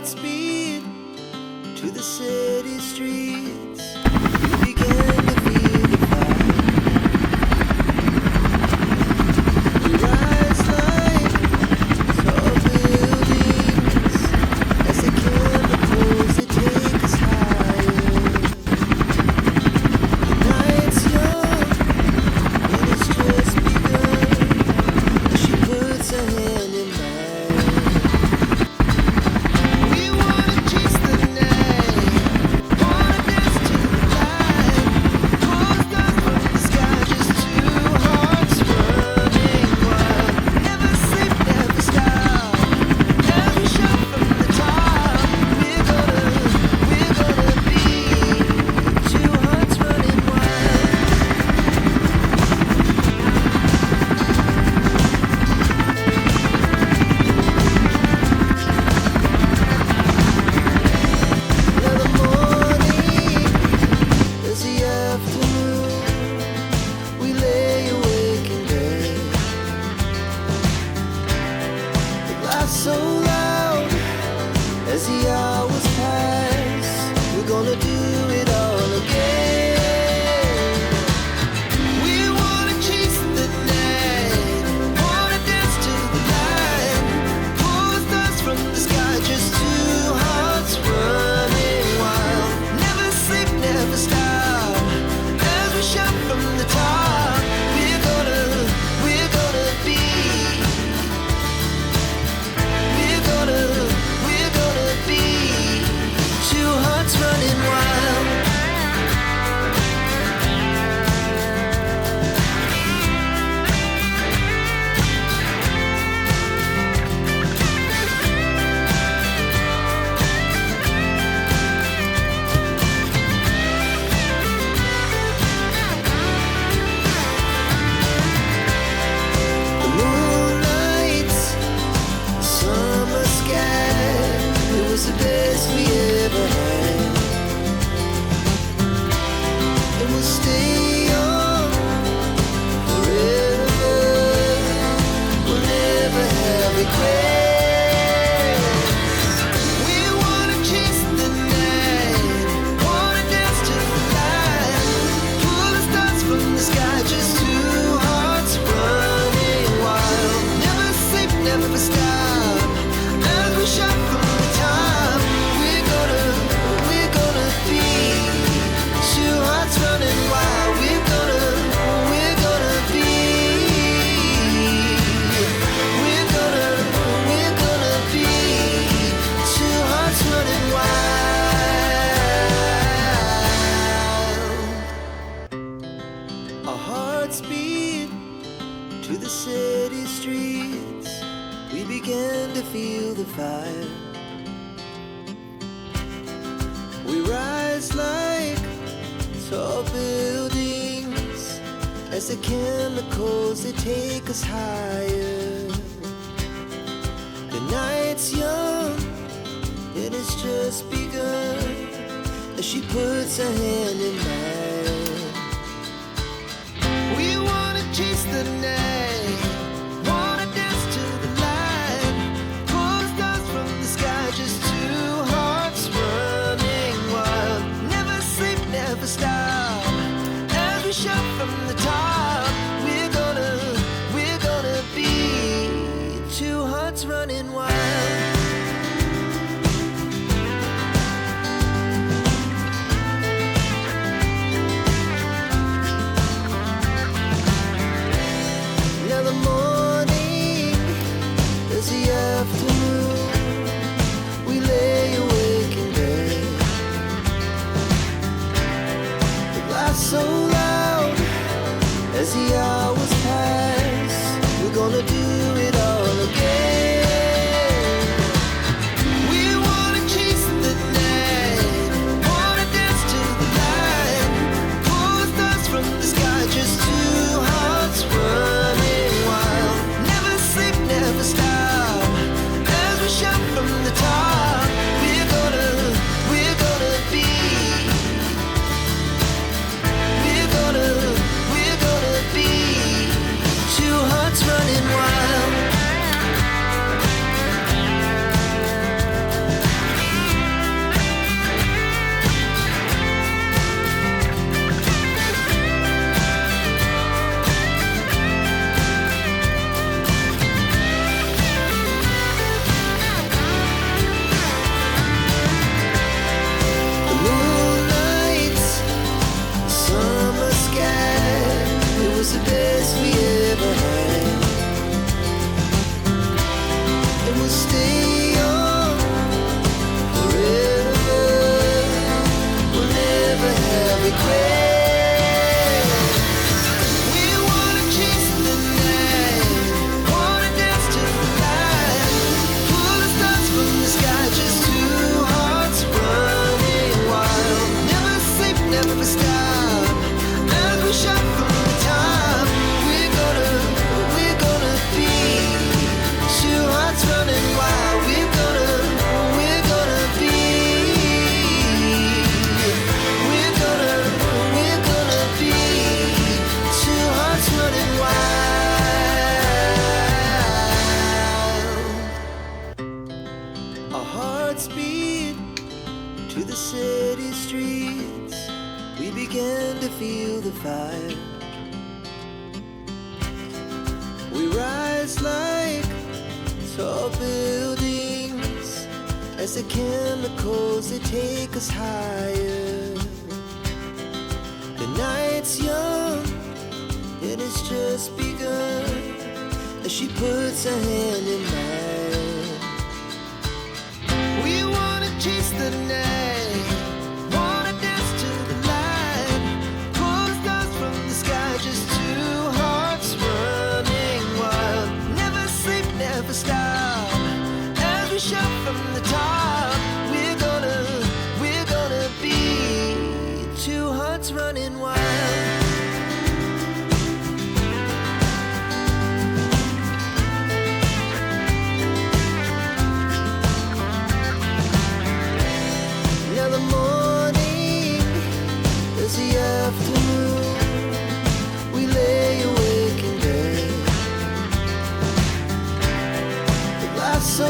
hearts beat to the city streets. We began to feel the fire. We rise like tall buildings as the chemicals they take us higher. The night's young and it's just begun. She puts her hand in mine. We wanna chase the night, wanna dance to the light. Pulls down from the sky, just two hearts running wild. Never sleep, never stop. As we shout from the top, we're gonna be two hearts running wild. Now the morning is the afternoon. We lay awake in bed. The laughs so loud as the hours pass. We're gonna do it all again. We wanna chase the night, wanna dance to the light. Pull stars from the sky, just two hearts running wild. Never sleep, never stop. As we shout from the top, we're gonna be. We're gonna be two hearts running wild. The moonlight, summer sky, it was the best we ever had. And we'll stay young forever. We'll never have regrets. We wanna chase the night, wanna dance to the light. Pull the stars from the sky, just two hearts running wild. Never sleep, never stop. As we shout from the top, we're gonna be two hearts running wild. We're gonna be. We're gonna be two hearts running wild. Our hearts beat to the city streets. We began to feel the fire. We rise like tall buildings as the chemicals they take us higher. The night's young and it's just begun as she puts her hand in mine. We wanna chase the night, wanna dance to the light. Pull stars from the sky, just two hearts running wild. Never sleep, never stop. As we shout from the top, we're gonna be two hearts running wild. Now the morning is the afternoon. We lay awake in bed. The laughs so loud as the hours pass. We're gonna do it all again. We wanna chase the night, wanna dance to the light. Pull stars from the sky, just two hearts running wild. Never sleep, never stop. As we shout from the top, we're gonna be. We're gonna be two hearts running wild. tall buildings, as the chemicals they take us higher. The night's young, it has just begun, as she puts her hand in mine. We wanna chase the night, wanna dance to the light, pull the stars from the sky, just two hearts running wild. Never sleep, never stop, as we shout from the top. We're gonna be two hearts running wild. Now the morning is the afternoon. We lay awake in bed. But life's so